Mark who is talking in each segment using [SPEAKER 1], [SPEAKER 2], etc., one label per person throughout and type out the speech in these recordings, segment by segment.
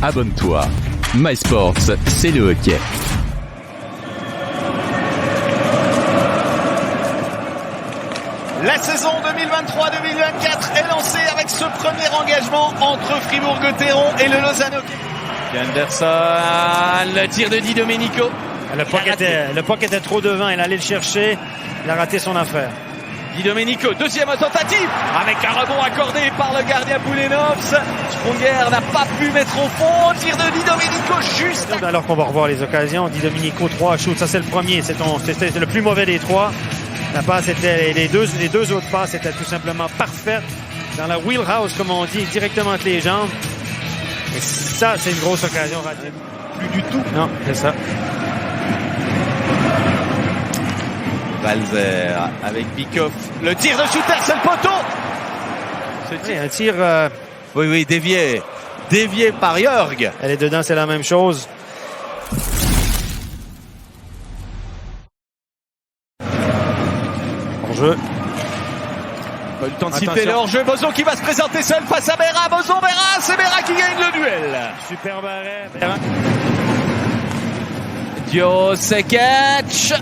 [SPEAKER 1] Abonne-toi. MySports, c'est le hockey.
[SPEAKER 2] La saison 2023-2024 est lancée avec ce premier engagement entre Fribourg-Gotteron et le Lausanne Hockey.
[SPEAKER 3] Anderson, le tir de Di Domenico.
[SPEAKER 4] Le puck était trop devant, il allait le chercher, il a raté son affaire.
[SPEAKER 3] Di Domenico, deuxième tentative, avec un rebond accordé par le gardien Poulenovs. Sprunger n'a pas pu mettre au fond, tir de Di Domenico juste.
[SPEAKER 4] Alors qu'on va revoir les occasions, Di Domenico 3 shoots, ça c'est le premier, c'était le plus mauvais des trois. La passe était, les deux autres passes étaient tout simplement parfaites, dans la wheelhouse comme on dit, directement entre les jambes. Et ça, c'est une grosse occasion ratée.
[SPEAKER 3] Plus du tout.
[SPEAKER 4] Non, c'est ça.
[SPEAKER 3] Balzer avec Bikoff. Le tir de shooter, c'est le poteau.
[SPEAKER 4] Oui, un tir...
[SPEAKER 3] Oui, dévié. Dévié par Jörg.
[SPEAKER 4] Elle est dedans, c'est la même chose. Hors-jeu.
[SPEAKER 3] Pas eu le temps de siffler le hors-jeu. Bozo qui va se présenter seul face à Berra. Bozo, Berra, c'est Berra qui gagne le duel.
[SPEAKER 4] Super barré. Berra.
[SPEAKER 3] Diosekic.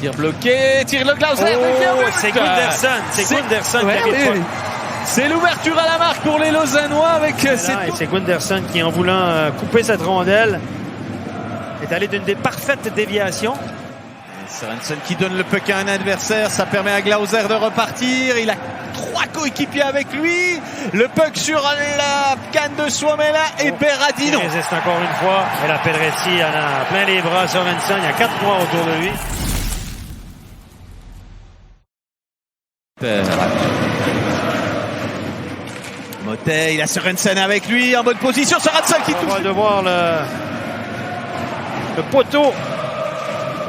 [SPEAKER 3] Tir bloqué, tire le Glauser.
[SPEAKER 4] C'est Gunderson. C'est Gunderson qui arrive pas.
[SPEAKER 3] C'est l'ouverture à la marque pour les Lausannois avec
[SPEAKER 4] c'est Gunderson qui, en voulant couper cette rondelle, est allé d'une des parfaites déviations.
[SPEAKER 3] Sørensen qui donne le puck à un adversaire, ça permet à Glauser de repartir. Il a trois coéquipiers avec lui. Le puck sur la canne de Suomela et Berradino.
[SPEAKER 4] Il résiste encore une fois. Et la Pedretti en a plein les bras. Sørensen, il y a 4 mois autour de lui.
[SPEAKER 3] Motet, il a Sørensen avec lui en bonne position. Sørensen qui touche.
[SPEAKER 4] On va devoir le poteau.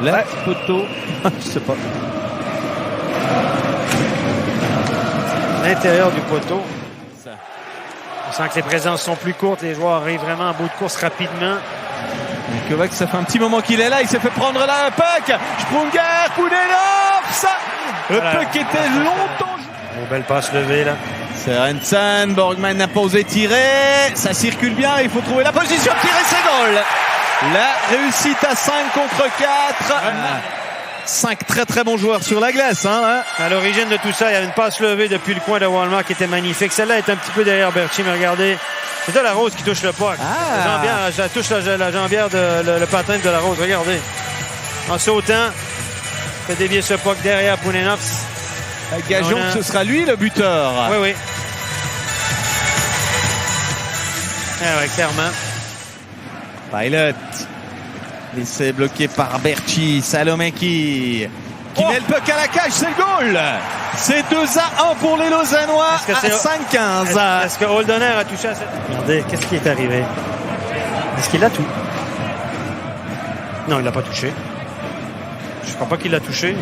[SPEAKER 3] Le poteau. Je sais pas.
[SPEAKER 4] L'intérieur du poteau. On sent que les présences sont plus courtes. Les joueurs arrivent vraiment en bout de course rapidement.
[SPEAKER 3] Kovac, ça fait un petit moment qu'il est là. Il s'est fait prendre là un puck. Sprunger, Poulenovs. Le puck était longtemps.
[SPEAKER 4] Une belle passe levée là.
[SPEAKER 3] Sørensen, Borgman n'a pas osé tirer. Ça circule bien. Il faut trouver la position de tirer ses goals. La réussite à 5 contre 4. 5 très bons joueurs sur la glace.
[SPEAKER 4] À l'origine de tout ça, il y avait une passe levée depuis le coin de Walmart qui était magnifique. Celle-là est un petit peu derrière Berchi, mais regardez. C'est de la Rose qui touche le puck. Ça touche la jambière le patin de la Rose. Regardez. En sautant, fait dévier ce puck derrière Poulenovs.
[SPEAKER 3] Gageons que ce sera lui le buteur.
[SPEAKER 4] Oui. Ouais, clairement.
[SPEAKER 3] Pilot. Laissé bloqué par Berchi. Salomeki. Qui met le puck à la cage. C'est le goal. C'est 2-1 pour les Lausannois à 5-15.
[SPEAKER 4] Est-ce que Holdener a touché à cette... Regardez, qu'est-ce qui est arrivé? Est-ce qu'il a tout? Non, il l'a pas touché. Je crois pas qu'il l'a touché.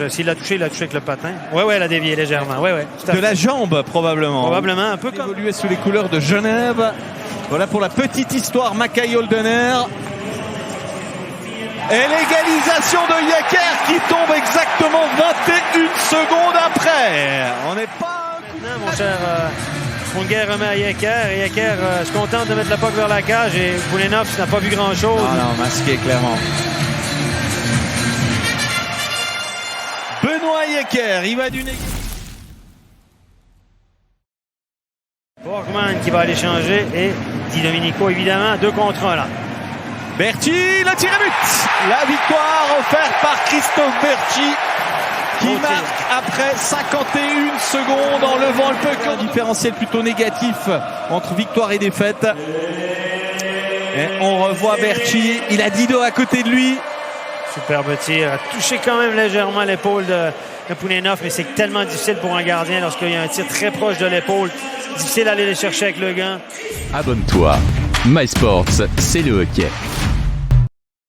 [SPEAKER 4] S'il l'a touché, il l'a touché avec le patin. Ouais, elle a dévié légèrement. Ouais.
[SPEAKER 3] De la jambe, probablement.
[SPEAKER 4] Probablement, un peu comme...
[SPEAKER 3] Évolué sous les couleurs de Genève. Voilà pour la petite histoire, Mackay Holdener. Et l'égalisation de Jeker qui tombe exactement 21 secondes après. On n'est pas...
[SPEAKER 4] Non, mon cher... Sprunger remet à Jeker. Et Jeker se contente de mettre la puck vers la cage. Et Poulenovs n'a pas vu grand-chose.
[SPEAKER 3] Non, masqué, clairement. Benoît Jeker, il va d'une...
[SPEAKER 4] Borgman qui va aller changer et Di Domenico évidemment 2 contre 1 là.
[SPEAKER 3] Berchi, le tir à but. La victoire offerte par Christophe Berchi qui marque après 51 secondes en levant le puck. Un différentiel plutôt négatif entre victoire et défaite. Et on revoit Berchi, il a Dido à côté de lui.
[SPEAKER 4] Superbe tir, a touché quand même légèrement l'épaule de Poulenovs, mais c'est tellement difficile pour un gardien lorsqu'il y a un tir très proche de l'épaule. Difficile d'aller le chercher avec le gant.
[SPEAKER 1] Abonne-toi. MySports, c'est le hockey.